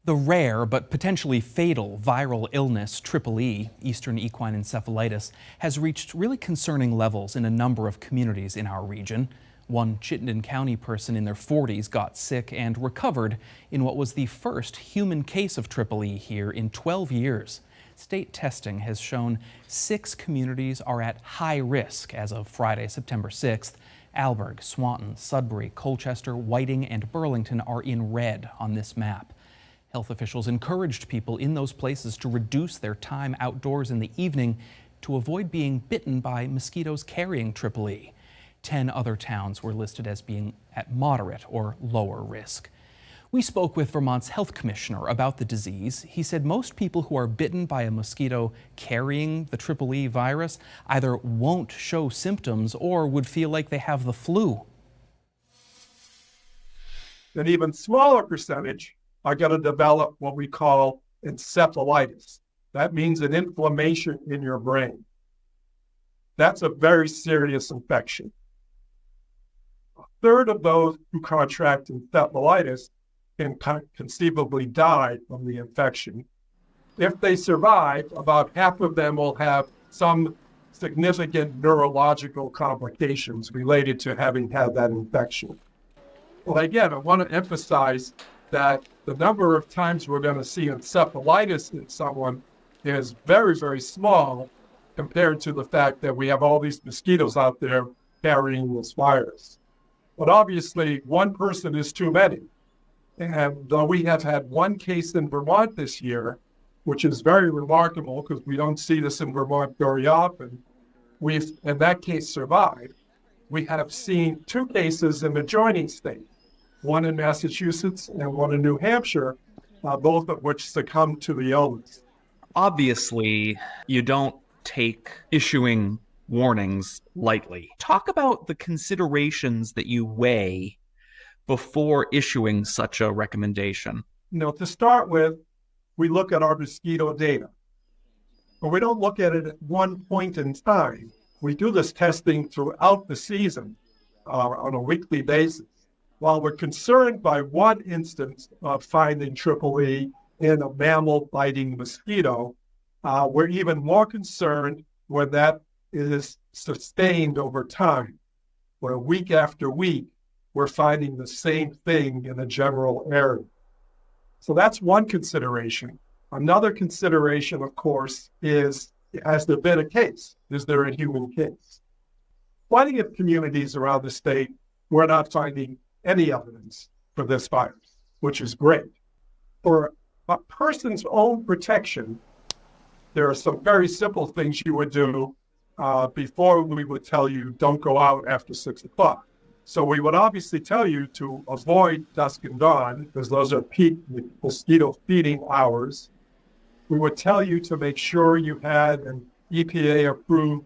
The rare but potentially fatal viral illness, Triple E, Eastern equine encephalitis, has reached really concerning levels in a number of communities in our region. One Chittenden County person in their 40s got sick and recovered in what was the first human case of Triple E here in 12 years. State testing has shown 6 communities are at high risk as of Friday, September 6th. Alberg, Swanton, Sudbury, Colchester, Whiting, and Burlington are in red on this map. Health officials encouraged people in those places to reduce their time outdoors in the evening to avoid being bitten by mosquitoes carrying Triple E. 10 other towns were listed as being at moderate or lower risk. We spoke with Vermont's health commissioner about the disease. He said most people who are bitten by a mosquito carrying the Triple E virus either won't show symptoms or would feel like they have the flu. An even smaller percentage are going to develop what we call encephalitis. That means an inflammation in your brain. That's a very serious infection. A third of those who contract encephalitis can conceivably die from the infection. If they survive, about half of them will have some significant neurological complications related to having had that infection. Well, again, I want to emphasize that the number of times we're going to see encephalitis in someone is very, very small compared to the fact that we have all these mosquitoes out there carrying this virus. But obviously, one person is too many. And though we have had one case in Vermont this year, which is very remarkable because we don't see this in Vermont very often, we've, in that case, survived. We have seen 2 cases in adjoining states, one in Massachusetts and one in New Hampshire, both of which succumbed to the illness. Obviously, you don't take issuing warnings lightly. Talk about the considerations that you weigh before issuing such a recommendation. To start with, we look at our mosquito data, but we don't look at it at one point in time. We do this testing throughout the season on a weekly basis. While we're concerned by one instance of finding Triple E in a mammal biting mosquito, we're even more concerned when that is sustained over time, where week after week, we're finding the same thing in a general area. So that's one consideration. Another consideration, of course, is, has there been a case? Is there a human case? Plenty of communities around the state, we're not finding any evidence for this virus, which is great. For a person's own protection, there are some very simple things you would do before we would tell you don't go out after 6 o'clock. So we would obviously tell you to avoid dusk and dawn because those are peak mosquito feeding hours. We would tell you to make sure you had an EPA-approved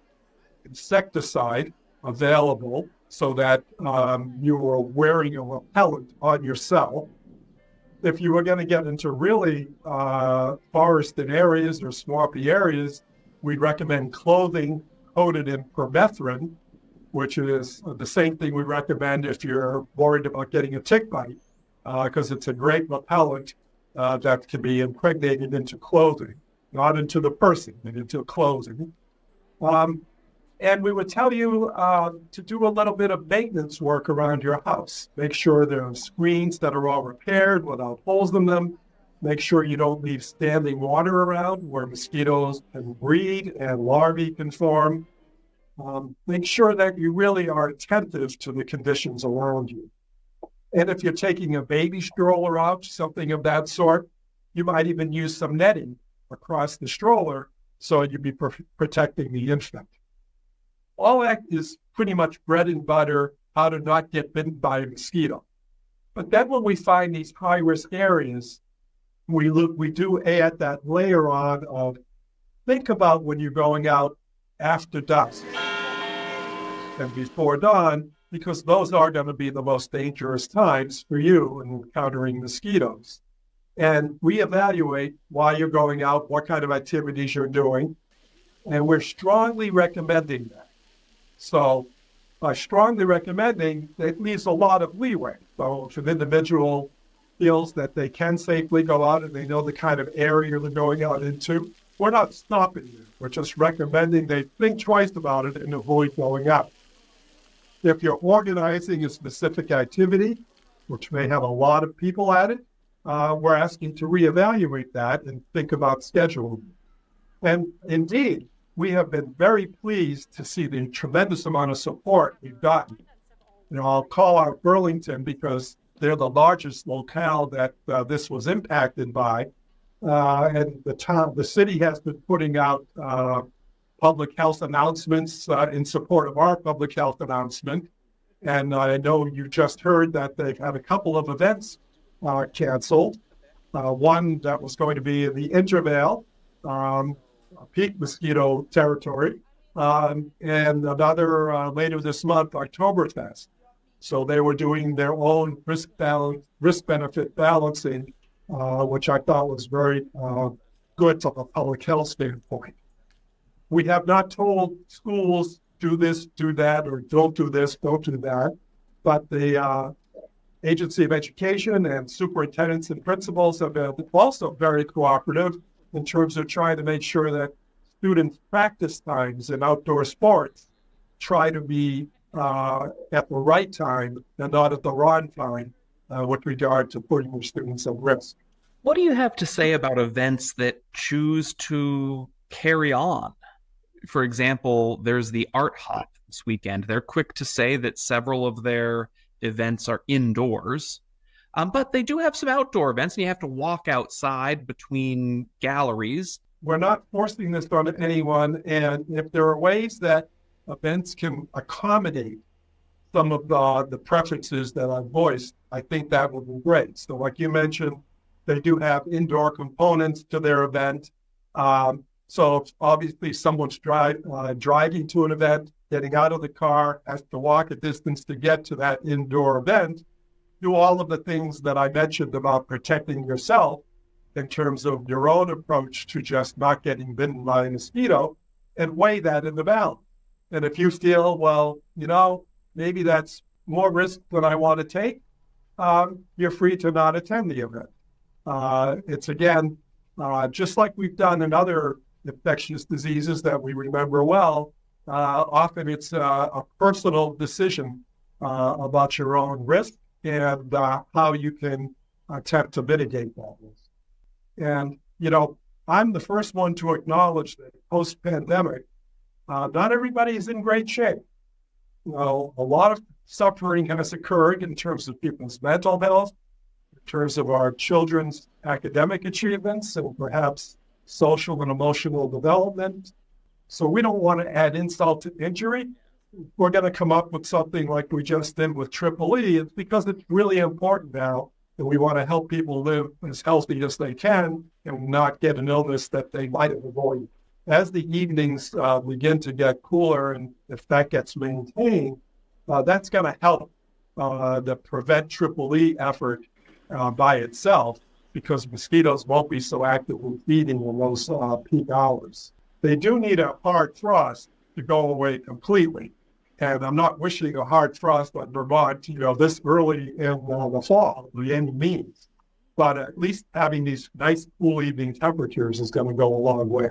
insecticide available so that you were wearing a repellent on yourself. If you were going to get into really forested areas or swampy areas, we'd recommend clothing coated in permethrin, which is the same thing we recommend if you're worried about getting a tick bite, because it's a great repellent that can be impregnated into clothing, not into the person, but into clothing. And we would tell you to do a little bit of maintenance work around your house. Make sure there are screens that are all repaired without holes in them. Make sure you don't leave standing water around where mosquitoes can breed and larvae can form. Make sure that you really are attentive to the conditions around you. And if you're taking a baby stroller out, something of that sort, you might even use some netting across the stroller so you'd be protecting the infant. All that is pretty much bread and butter, how to not get bitten by a mosquito. But then when we find these high-risk areas, we do add that layer on of, think about when you're going out after dusk and before dawn, because those are going to be the most dangerous times for you in encountering mosquitoes. And we evaluate why you're going out, what kind of activities you're doing, and we're strongly recommending that. So by strongly recommending, it leaves a lot of leeway. So if an individual feels that they can safely go out and they know the kind of area they're going out into, we're not stopping them. We're just recommending they think twice about it and avoid going out. If you're organizing a specific activity, which may have a lot of people at it, we're asking to reevaluate that and think about scheduling. And indeed, we have been very pleased to see the tremendous amount of support we've gotten. I'll call out Burlington because they're the largest locale that this was impacted by. And the city has been putting out public health announcements in support of our public health announcement. And I know you just heard that they've had a couple of events canceled. One that was going to be in the Intervale, peak mosquito territory, and another later this month, Oktoberfest. So they were doing their own risk-benefit balancing, which I thought was very good from a public health standpoint. We have not told schools do this, do that, or don't do this, don't do that, but the Agency of Education and superintendents and principals have been also very cooperative in terms of trying to make sure that students' practice times in outdoor sports try to be at the right time and not at the wrong time with regard to putting your students at risk. What do you have to say about events that choose to carry on? For example, there's the Art Hop this weekend. They're quick to say that several of their events are indoors, but they do have some outdoor events, and you have to walk outside between galleries. We're not forcing this on anyone, and if there are ways that events can accommodate some of the preferences that I've voiced, I think that would be great. So like you mentioned, they do have indoor components to their event. So if obviously someone's driving to an event, getting out of the car, has to walk a distance to get to that indoor event, do all of the things that I mentioned about protecting yourself in terms of your own approach to just not getting bitten by a mosquito, and weigh that in the balance. And if you feel, well, maybe that's more risk than I want to take, you're free to not attend the event. It's again, just like we've done in other infectious diseases that we remember well, often it's a personal decision about your own risk and how you can attempt to mitigate that risk. And, I'm the first one to acknowledge that post-pandemic, not everybody is in great shape. A lot of suffering has occurred in terms of people's mental health, in terms of our children's academic achievements, and perhaps social and emotional development. So we don't want to add insult to injury. We're going to come up with something like we just did with EEE. It's because it's really important now, and we want to help people live as healthy as they can and not get an illness that they might have avoided. As the evenings begin to get cooler, and if that gets maintained, that's going to help the Prevent EEE effort by itself, because mosquitoes won't be so actively feeding in those peak hours. They do need a hard frost to go away completely. And I'm not wishing a hard frost on Vermont, this early in the fall, by any means. But at least having these nice, cool evening temperatures is going to go a long way.